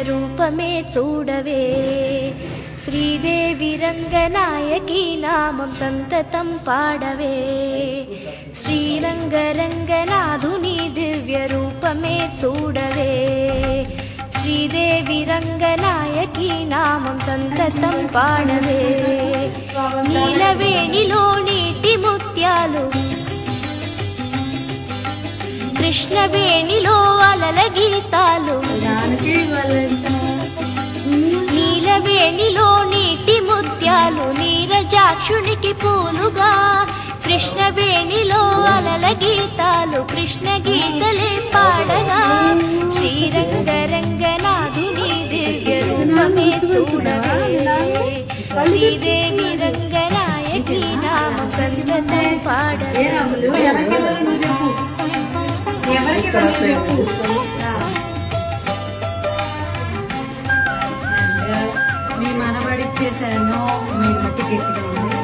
రూపమే చూడవే. శ్రీదేవి రంగనాయకి నామం సంతతం పాడవే. శ్రీరంగరంగనాథుని దివ్య రూపమే చూడవే. శ్రీదేవి రంగనాయకి నామం సంతతం పాడవే. నీలవేణిలో నీటి ముత్యాలు, కృష్ణవేణిలో అలల గీతాలు. నీలవేణిలో నీటి ముత్యాలు నీరజాక్షునికి పూలుగా. కృష్ణవేణిలో అలల గీతాలు కృష్ణ గీతలే పాడగా. శ్రీరంగరంగనాథుని దివ్య రూపమే చూడవే. శ్రీదేవి రంగనాయకి నామం సంతతం పాడవే. మీ మనబడికి చేశాను, మీ మట్టి గట్టిగా ఉంది.